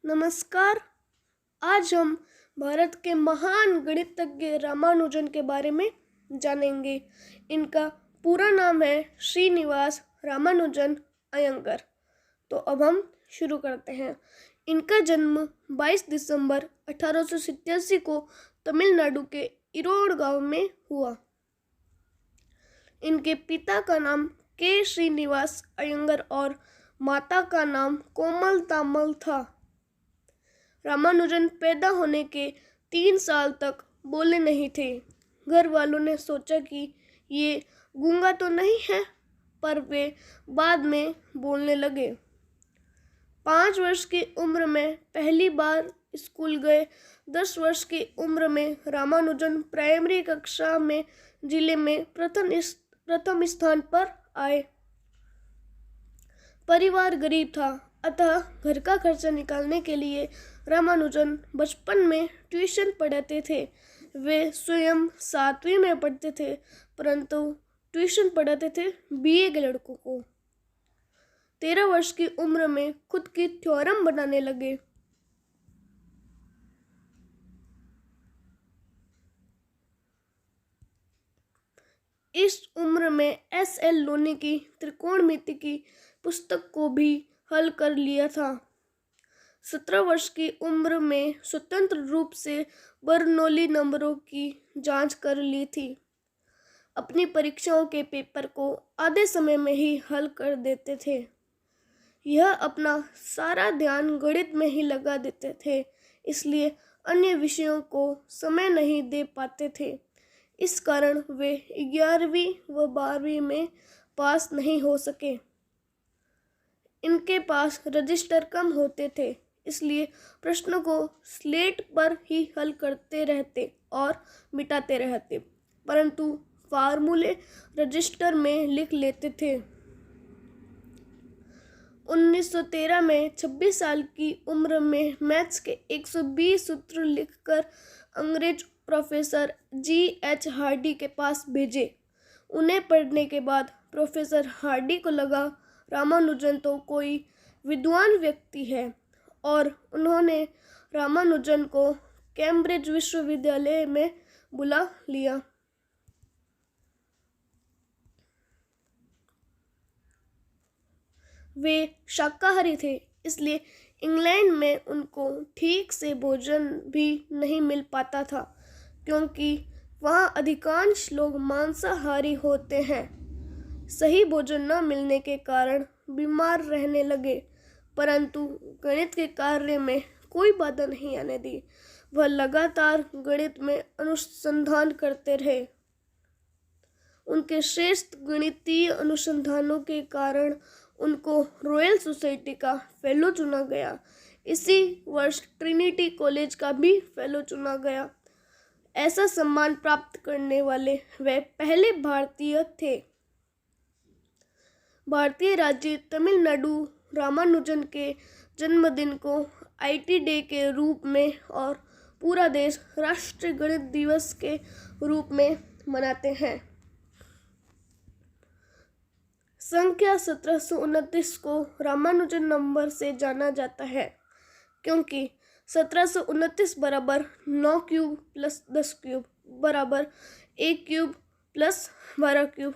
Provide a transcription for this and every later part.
नमस्कार। आज हम भारत के महान गणितज्ञ रामानुजन के बारे में जानेंगे। इनका पूरा नाम है श्रीनिवास रामानुजन अयंगर। तो अब हम शुरू करते हैं। इनका जन्म 22 दिसंबर 1887 को तमिलनाडु के इरोड गांव में हुआ। इनके पिता का नाम के श्रीनिवास अयंगर और माता का नाम कोमल तामल था। रामानुजन पैदा होने के 3 साल तक बोले नहीं थे। घर वालों ने सोचा कि ये गूंगा तो नहीं है, पर वे बाद में बोलने लगे। 5 वर्ष की उम्र में पहली बार स्कूल गए। 10 वर्ष की उम्र में रामानुजन प्राइमरी कक्षा में जिले में प्रथम स्थान पर आए। परिवार गरीब था, अतः घर का खर्चा निकालने के लिए रामानुजन बचपन में ट्यूशन पढ़ाते थे। वे स्वयं 7वीं में पढ़ते थे, परंतु ट्यूशन पढ़ाते थे बीए के लड़कों को। 13 वर्ष की उम्र में खुद की थ्योरम बनाने लगे। इस उम्र में एस.एल. लोनी की त्रिकोणमिति की पुस्तक को भी हल कर लिया था। 17 वर्ष की उम्र में स्वतंत्र रूप से बर्नौली नंबरों की जांच कर ली थी। अपनी परीक्षाओं के पेपर को आधे समय में ही हल कर देते थे। यह अपना सारा ध्यान गणित में ही लगा देते थे, इसलिए अन्य विषयों को समय नहीं दे पाते थे। इस कारण वे 11वीं व 12वीं में पास नहीं हो सके। इनके पास रजिस्टर कम होते थे, इसलिए प्रश्नों को स्लेट पर ही हल करते रहते और मिटाते रहते, परंतु फार्मूले रजिस्टर में लिख लेते थे। 1913 में 26 साल की उम्र में मैथ्स के 120 सूत्र लिखकर अंग्रेज प्रोफेसर G.H. हार्डी के पास भेजे। उन्हें पढ़ने के बाद प्रोफेसर हार्डी को लगा रामानुजन तो कोई विद्वान व्यक्ति है, और उन्होंने रामानुजन को कैम्ब्रिज विश्वविद्यालय में बुला लिया। वे शाकाहारी थे, इसलिए इंग्लैंड में उनको ठीक से भोजन भी नहीं मिल पाता था, क्योंकि वहाँ अधिकांश लोग मांसाहारी होते हैं। सही भोजन न मिलने के कारण बीमार रहने लगे, परंतु गणित के कार्य में कोई बाधा नहीं आने दी। वह लगातार गणित में अनुसंधान करते रहे। उनके श्रेष्ठ गणितीय अनुसंधानों के कारण उनको रॉयल सोसाइटी का फेलो चुना गया। इसी वर्ष ट्रिनिटी कॉलेज का भी फेलो चुना गया। ऐसा सम्मान प्राप्त करने वाले वे पहले भारतीय थे। भारतीय राज्य तमिलनाडु रामानुजन के जन्मदिन को IT डे के रूप में और पूरा देश राष्ट्रीय गणित दिवस के रूप में मनाते हैं। संख्या 1729 को रामानुजन नंबर से जाना जाता है, क्योंकि 1729 बराबर 9 क्यूब प्लस 10 क्यूब बराबर 1 क्यूब प्लस 12 क्यूब।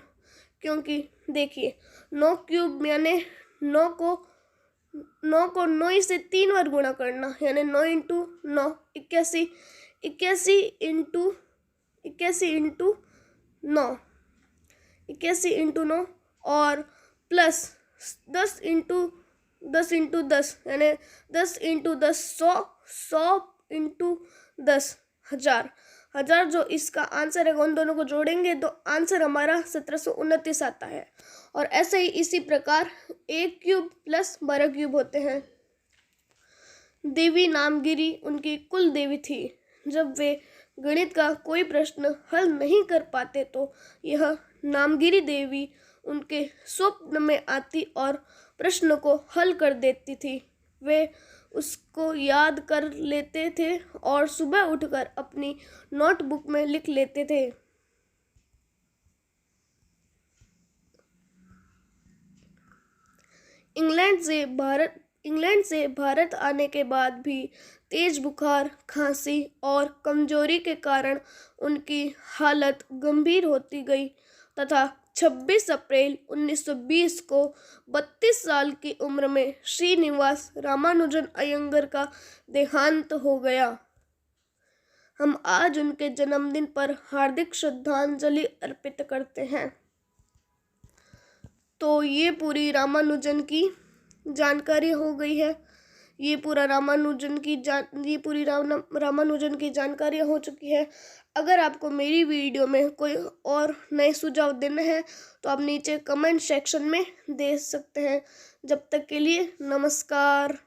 क्योंकि देखिए, 9 क्यूब यानी 9 को 9 से 3 बार गुणा करना, यानी 9 इंटू 9 81, 81 इंटू 9 और प्लस 10 इंटू 10 यानी 10 इंटू 10 100, 100 इंटू 10 1000। जो इसका आंसर है, उन दोनों को जोड़ेंगे तो आंसर हमारा 1729 आता है। और ऐसे ही इसी प्रकार 1 क्यूब प्लस 12 क्यूब होते हैं। देवी नामगिरी उनकी कुल देवी थी। जब वे गणित का कोई प्रश्न हल नहीं कर पाते तो यह नामगिरी देवी उनके स्वप्न में आती और प्रश्न को हल कर देती थी। वे उसको याद कर लेते थे और सुबह उठकर अपनी नोटबुक में लिख लेते थे। इंग्लैंड से भारत इंग्लैंड से भारत आने के बाद भी तेज बुखार, खांसी और कमजोरी के कारण उनकी हालत गंभीर होती गई तथा 26 अप्रैल 1920 को 32 साल की उम्र में श्रीनिवास रामानुजन अयंगर का देहांत हो गया। हम आज उनके जन्मदिन पर हार्दिक श्रद्धांजलि अर्पित करते हैं। तो ये पूरी रामानुजन की जानकारी हो गई है। ये पूरी रामानुजन की जानकारी हो चुकी है। अगर आपको मेरी वीडियो में कोई और नए सुझाव देने हैं तो आप नीचे कमेंट सेक्शन में दे सकते हैं। जब तक के लिए नमस्कार।